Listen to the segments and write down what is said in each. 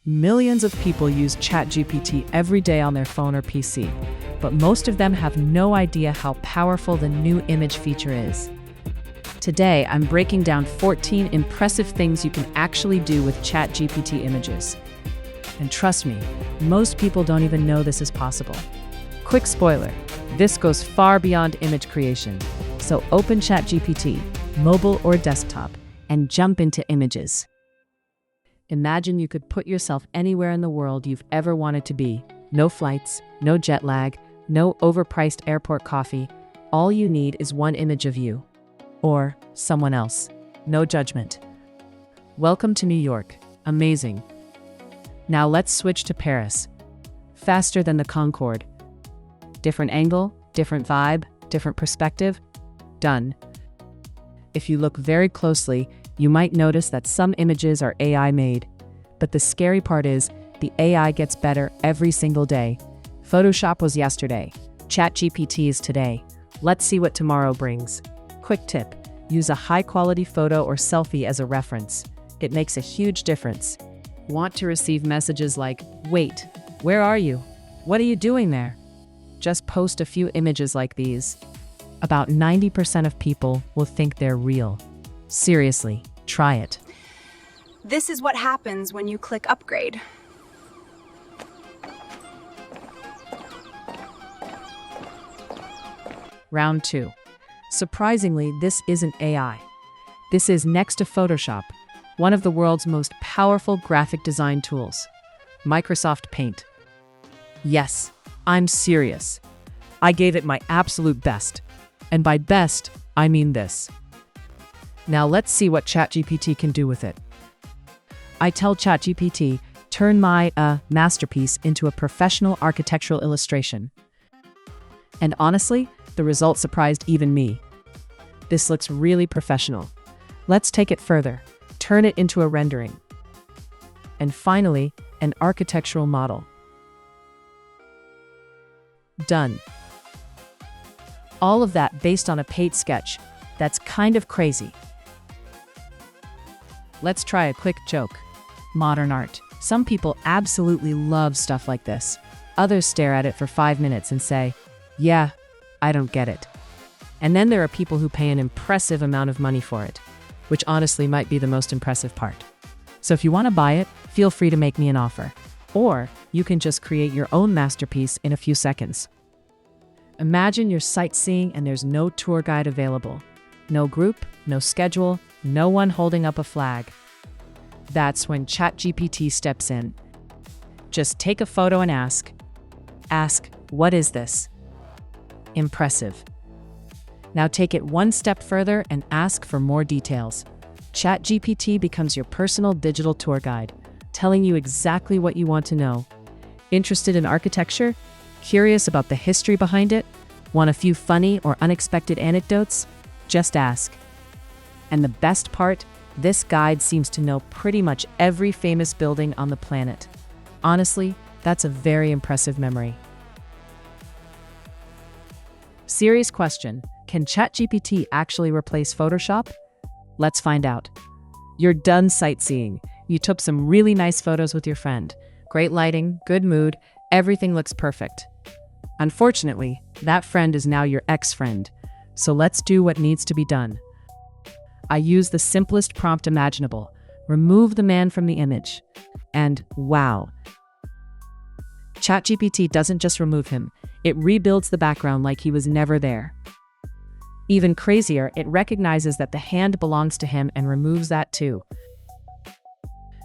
Millions of people use ChatGPT every day on their phone or PC, but most of them have no idea how powerful the new image feature is. Today, I'm breaking down 14 impressive things you can actually do with ChatGPT Images. And trust me, most people don't even know this is possible. Quick spoiler, this goes far beyond image creation. So open ChatGPT, mobile or desktop, and jump into Images. Imagine you could put yourself anywhere in the world you've ever wanted to be. No flights, no jet lag, no overpriced airport coffee. All you need is one image of you. Or someone else. No judgment. Welcome to New York. Amazing. Now let's switch to Paris. Faster than the Concorde. Different angle, different vibe, different perspective. Done. If you look very closely, you might notice that some images are AI made. But the scary part is, the AI gets better every single day. Photoshop was yesterday. ChatGPT is today. Let's see what tomorrow brings. Quick tip, use a high-quality photo or selfie as a reference. It makes a huge difference. Want to receive messages like, "Wait, where are you? What are you doing there?" Just post a few images like these. About 90% of people will think they're real. Seriously, try it. This is what happens when you click upgrade. Round 2. Surprisingly, this isn't AI. This is next to Photoshop, one of the world's most powerful graphic design tools, Microsoft Paint. Yes, I'm serious. I gave it my absolute best. And by best, I mean this. Now let's see what ChatGPT can do with it. I tell ChatGPT, turn my masterpiece into a professional architectural illustration. And honestly, the result surprised even me. This looks really professional. Let's take it further. Turn it into a rendering. And finally, an architectural model. Done. All of that based on a paint sketch. That's kind of crazy. Let's try a quick joke. Modern art. Some people absolutely love stuff like this. Others stare at it for 5 minutes and say, "Yeah, I don't get it." And then there are people who pay an impressive amount of money for it, which honestly might be the most impressive part. So if you want to buy it, feel free to make me an offer. Or you can just create your own masterpiece in a few seconds. Imagine you're sightseeing and there's no tour guide available. No group, no schedule, no one holding up a flag. That's when ChatGPT steps in. Just take a photo and ask, "What is this?" Impressive. Now take it one step further and ask for more details. ChatGPT becomes your personal digital tour guide, telling you exactly what you want to know. Interested in architecture? Curious about the history behind it? Want a few funny or unexpected anecdotes? Just ask. And the best part, this guide seems to know pretty much every famous building on the planet. Honestly, that's a very impressive memory. Serious question, can ChatGPT actually replace Photoshop? Let's find out. You're done sightseeing. You took some really nice photos with your friend. Great lighting, good mood, everything looks perfect. Unfortunately, that friend is now your ex-friend. So let's do what needs to be done. I use the simplest prompt imaginable. Remove the man from the image. And wow. ChatGPT doesn't just remove him, it rebuilds the background like he was never there. Even crazier, it recognizes that the hand belongs to him and removes that too.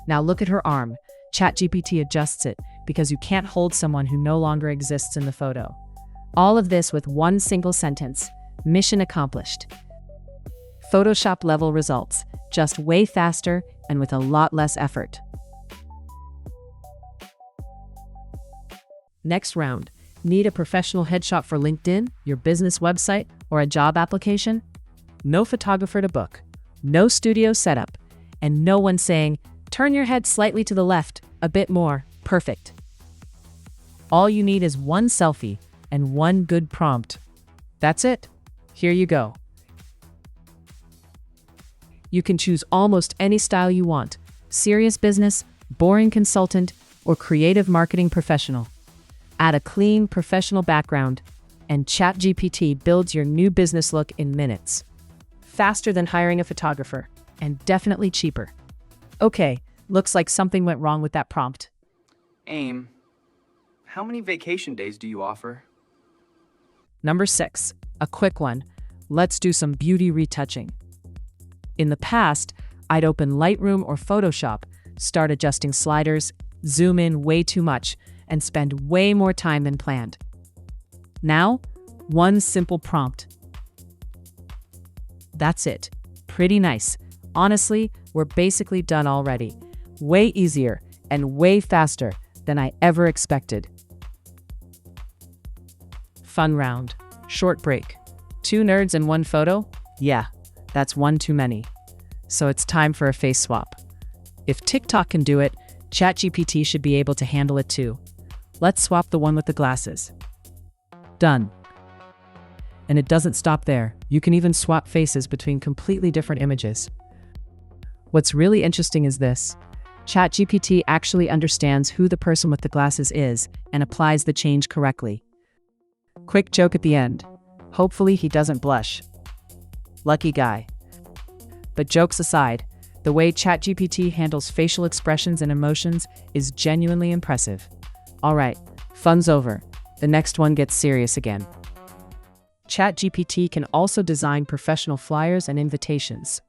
Now look at her arm. ChatGPT adjusts it because you can't hold someone who no longer exists in the photo. All of this with one single sentence. Mission accomplished. Photoshop level results, just way faster and with a lot less effort. Next round. Need a professional headshot for LinkedIn, your business website, or a job application? No photographer to book, no studio setup, and no one saying, "Turn your head slightly to the left, a bit more, perfect." All you need is one selfie and one good prompt. That's it. Here you go. You can choose almost any style you want. Serious business, boring consultant, or creative marketing professional. Add a clean, professional background, and ChatGPT builds your new business look in minutes. Faster than hiring a photographer, and definitely cheaper. Okay, looks like something went wrong with that prompt. Aim, how many vacation days do you offer? Number 6, a quick one. Let's do some beauty retouching. In the past, I'd open Lightroom or Photoshop, start adjusting sliders, zoom in way too much, and spend way more time than planned. Now, one simple prompt. That's it. Pretty nice. Honestly, we're basically done already. Way easier and way faster than I ever expected. Fun round. Short break. 2 nerds in one photo? Yeah, that's one too many. So it's time for a face swap. If TikTok can do it, ChatGPT should be able to handle it too. Let's swap the one with the glasses. Done. And it doesn't stop there. You can even swap faces between completely different images. What's really interesting is this. ChatGPT actually understands who the person with the glasses is and applies the change correctly. Quick joke at the end. Hopefully he doesn't blush. Lucky guy. But jokes aside, the way ChatGPT handles facial expressions and emotions is genuinely impressive. All right, fun's over. The next one gets serious again. ChatGPT can also design professional flyers and invitations.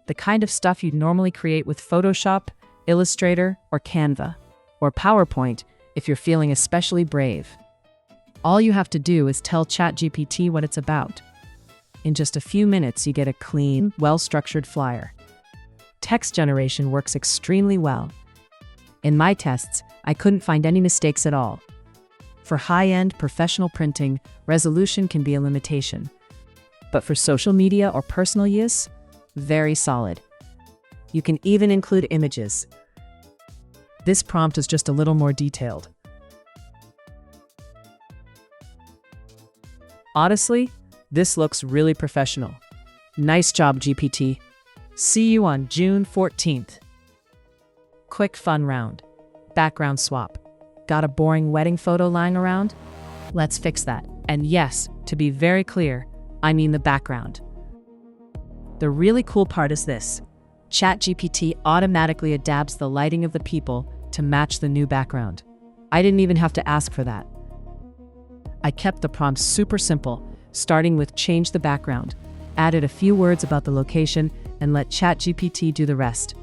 The kind of stuff you'd normally create with Photoshop, Illustrator, or Canva, or PowerPoint if you're feeling especially brave. All you have to do is tell ChatGPT what it's about. In just a few minutes, you get a clean, well-structured flyer. Text generation works extremely well. In my tests, I couldn't find any mistakes at all. For high-end professional printing, resolution can be a limitation. But for social media or personal use, very solid. You can even include images. This prompt is just a little more detailed. Honestly, this looks really professional. Nice job, GPT. See you on June 14th. Quick fun round. Background swap. Got a boring wedding photo lying around? Let's fix that. And yes, to be very clear, I mean the background. The really cool part is this. ChatGPT automatically adapts the lighting of the people to match the new background. I didn't even have to ask for that. I kept the prompt super simple, starting with change the background, added a few words about the location, and let ChatGPT do the rest.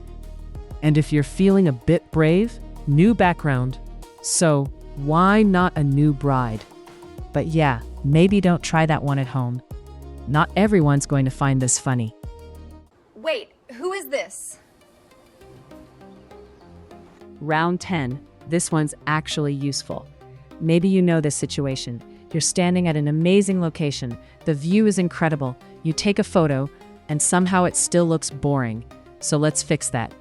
And if you're feeling a bit brave, new background. So why not a new bride? But yeah, maybe don't try that one at home. Not everyone's going to find this funny. Wait, who is this? Round 10. This one's actually useful. Maybe you know this situation. You're standing at an amazing location. The view is incredible. You take a photo, and somehow it still looks boring. So let's fix that.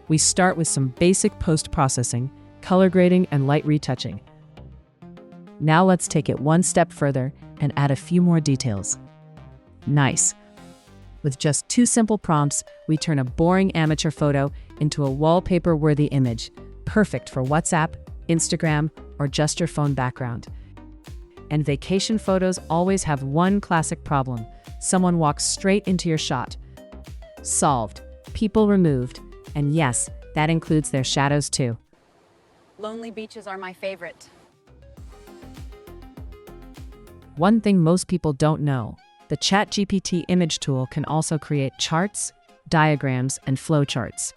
We start with some basic post-processing, color grading, and light retouching. Now let's take it one step further and add a few more details. Nice. With just 2 simple prompts, we turn a boring amateur photo into a wallpaper-worthy image, perfect for WhatsApp, Instagram, or just your phone background. And vacation photos always have one classic problem. Someone walks straight into your shot. Solved. People removed. And yes, that includes their shadows too. Lonely beaches are my favorite. One thing most people don't know, the ChatGPT image tool can also create charts, diagrams, and flowcharts.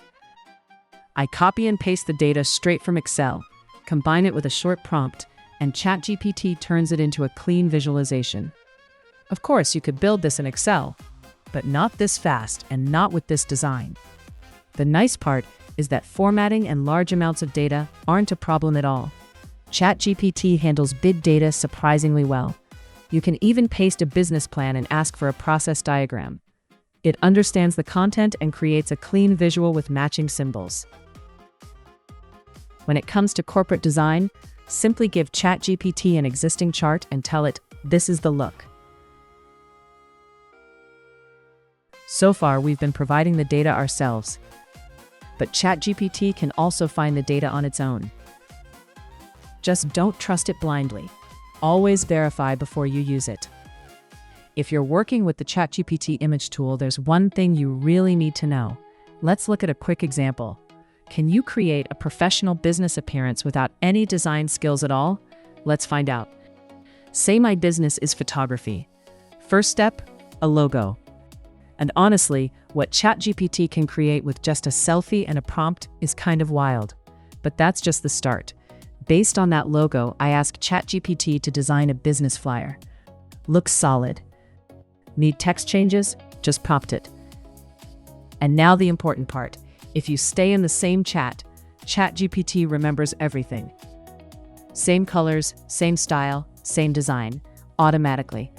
I copy and paste the data straight from Excel, combine it with a short prompt, and ChatGPT turns it into a clean visualization. Of course, you could build this in Excel, but not this fast and not with this design. The nice part is that formatting and large amounts of data aren't a problem at all. ChatGPT handles big data surprisingly well. You can even paste a business plan and ask for a process diagram. It understands the content and creates a clean visual with matching symbols. When it comes to corporate design, simply give ChatGPT an existing chart and tell it, this is the look. So far, we've been providing the data ourselves. but ChatGPT can also find the data on its own. Just don't trust it blindly. Always verify before you use it. If you're working with the ChatGPT image tool, there's one thing you really need to know. Let's look at a quick example. Can you create a professional business appearance without any design skills at all? Let's find out. Say my business is photography. First step, a logo. And honestly, what ChatGPT can create with just a selfie and a prompt is kind of wild. But that's just the start. Based on that logo, I asked ChatGPT to design a business flyer. Looks solid. Need text changes? Just prompt it. And now the important part. If you stay in the same chat, ChatGPT remembers everything. Same colors, same style, same design, automatically.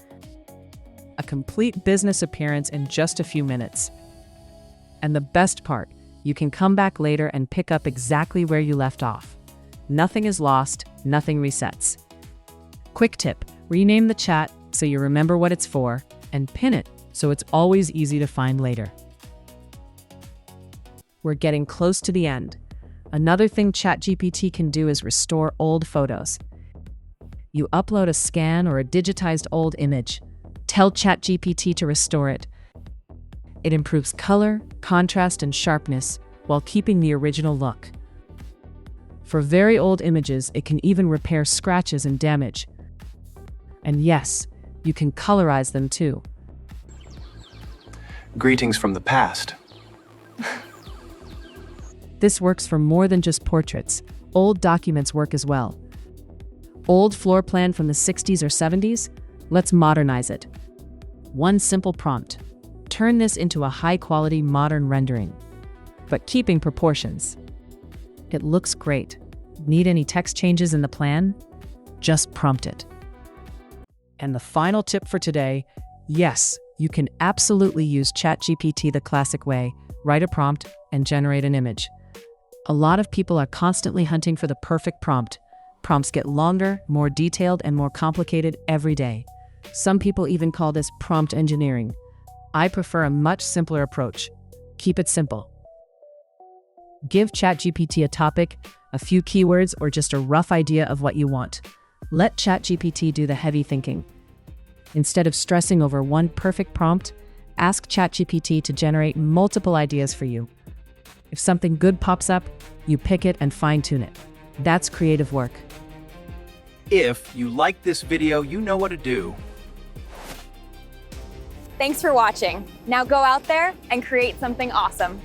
A complete business appearance in just a few minutes. And the best part, you can come back later and pick up exactly where you left off. Nothing is lost, nothing resets. Quick tip, rename the chat so you remember what it's for, and pin it so it's always easy to find later. We're getting close to the end. Another thing ChatGPT can do is restore old photos. You upload a scan or a digitized old image. Tell ChatGPT to restore it. It improves color, contrast, and sharpness while keeping the original look. For very old images, it can even repair scratches and damage. And yes, you can colorize them too. Greetings from the past. This works for more than just portraits. Old documents work as well. Old floor plan from the 60s or 70s? Let's modernize it. One simple prompt. Turn this into a high-quality modern rendering, but keeping proportions. It looks great. Need any text changes in the plan? Just prompt it. And the final tip for today, yes, you can absolutely use ChatGPT the classic way, write a prompt, and generate an image. A lot of people are constantly hunting for the perfect prompt. Prompts get longer, more detailed, and more complicated every day. Some people even call this prompt engineering. I prefer a much simpler approach. Keep it simple. Give ChatGPT a topic, a few keywords, or just a rough idea of what you want. Let ChatGPT do the heavy thinking. Instead of stressing over one perfect prompt, ask ChatGPT to generate multiple ideas for you. If something good pops up, you pick it and fine-tune it. That's creative work. If you like this video, you know what to do. Thanks for watching. Now go out there and create something awesome.